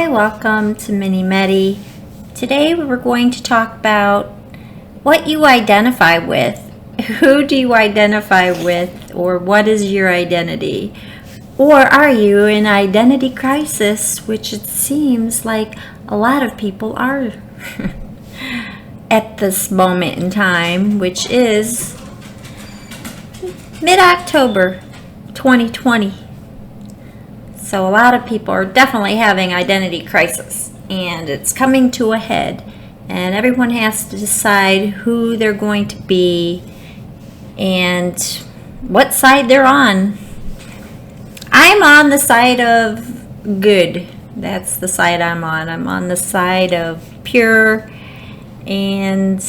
Hi, welcome to Mini Medi. Today we're going to talk about what you identify with. Who do you identify with, or what is your identity? Or are you in identity crisis, which it seems like a lot of people are at this moment in time, which is mid-October 2020. So a lot of people are definitely having identity crisis, and it's coming to a head, and everyone has to decide who they're going to be and what side they're on. I'm on the side of good. That's the side I'm on. I'm on the side of pure and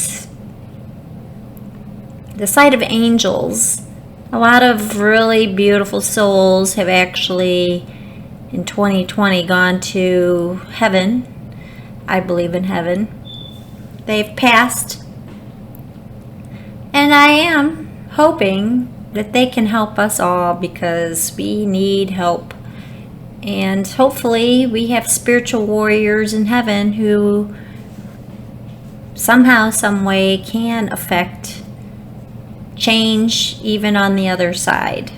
the side of angels. A lot of really beautiful souls have actually in 2020 gone to heaven. I believe in heaven. They've passed. And I am hoping that they can help us all, because we need help. And hopefully we have spiritual warriors in heaven who somehow, some way can affect change even on the other side.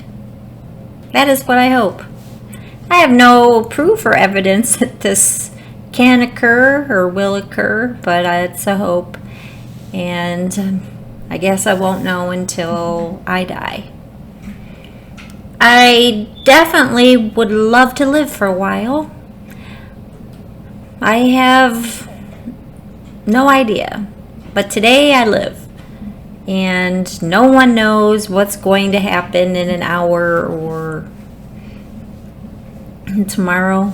That is what I hope. I have no proof or evidence that this can occur or will occur, but it's a hope. And I guess I won't know until I die. I definitely would love to live for a while. I have no idea. But today I live. And no one knows what's going to happen in an hour or tomorrow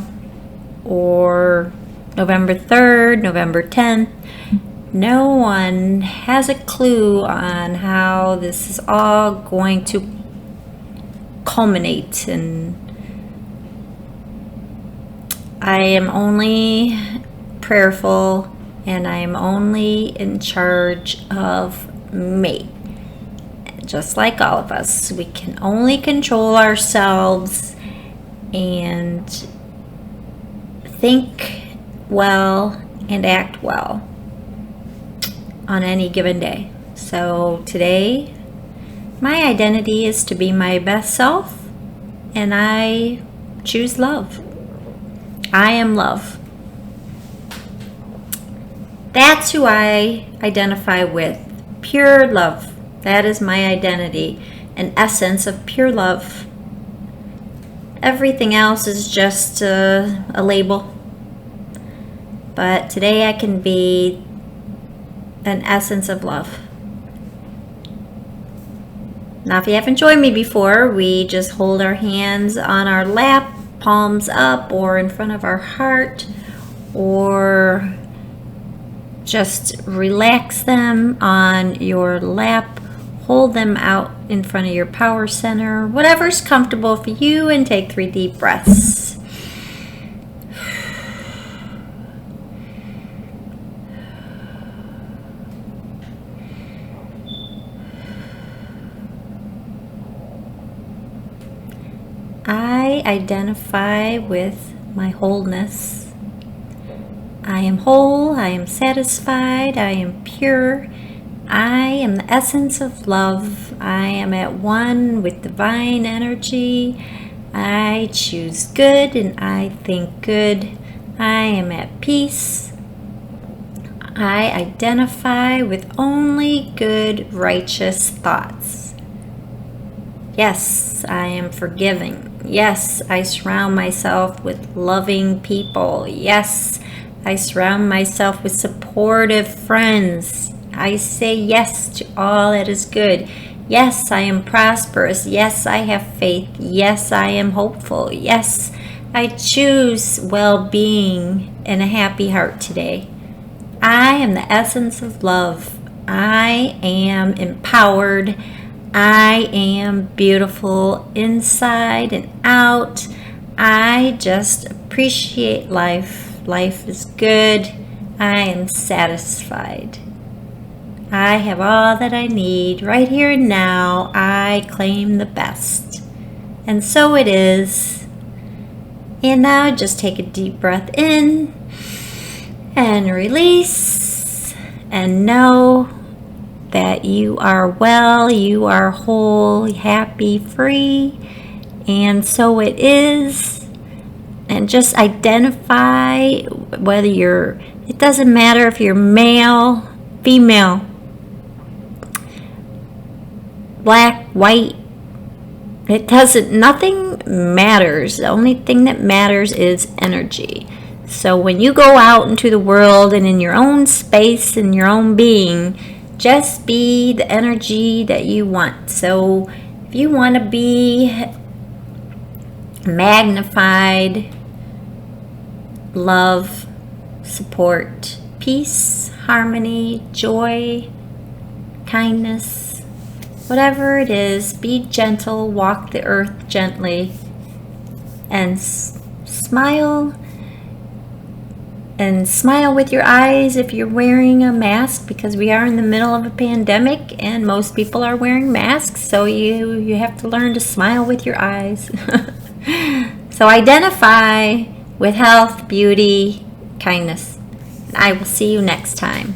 or November 3rd, November 10th. No one has a clue on how this is all going to culminate, and I am only prayerful, and I am only in charge of me. Just like all of us, we can only control ourselves and think well and act well on any given day. So today, my identity is to be my best self, and I choose love. I am love. That's who I identify with. Pure love. That is my identity, an essence of pure love. Everything else is just a label. But today I can be an essence of love. Now, if you haven't joined me before, we just hold our hands on our lap, palms up or in front of our heart, or just relax them on your lap. Hold them out in front of your power center, whatever's comfortable for you, and take 3 deep breaths. I identify with my wholeness. I am whole, I am satisfied, I am pure. I am the essence of love. I am at one with divine energy. I choose good and I think good. I am at peace. I identify with only good, righteous thoughts. Yes, I am forgiving. Yes, I surround myself with loving people. Yes, I surround myself with supportive friends. I say yes to all that is good. Yes, I am prosperous. Yes, I have faith. Yes, I am hopeful. Yes, I choose well-being and a happy heart today. I am the essence of love. I am empowered. I am beautiful inside and out. I just appreciate life. Life is good. I am satisfied. I have all that I need right here and now. I claim the best. And so it is. And now just take a deep breath in and release, and know that you are well, you are whole, happy, free, and so it is. And just identify whether it doesn't matter if you're male, female, black, white, nothing matters. The only thing that matters is energy. So when you go out into the world and in your own space, in your own being, just be the energy that you want. So if you want to be magnified, love, support, peace, harmony, joy, kindness, whatever it is, be gentle, walk the earth gently, and smile. And smile with your eyes if you're wearing a mask, because we are in the middle of a pandemic and most people are wearing masks, so you have to learn to smile with your eyes. So identify with health, beauty, kindness. I will see you next time.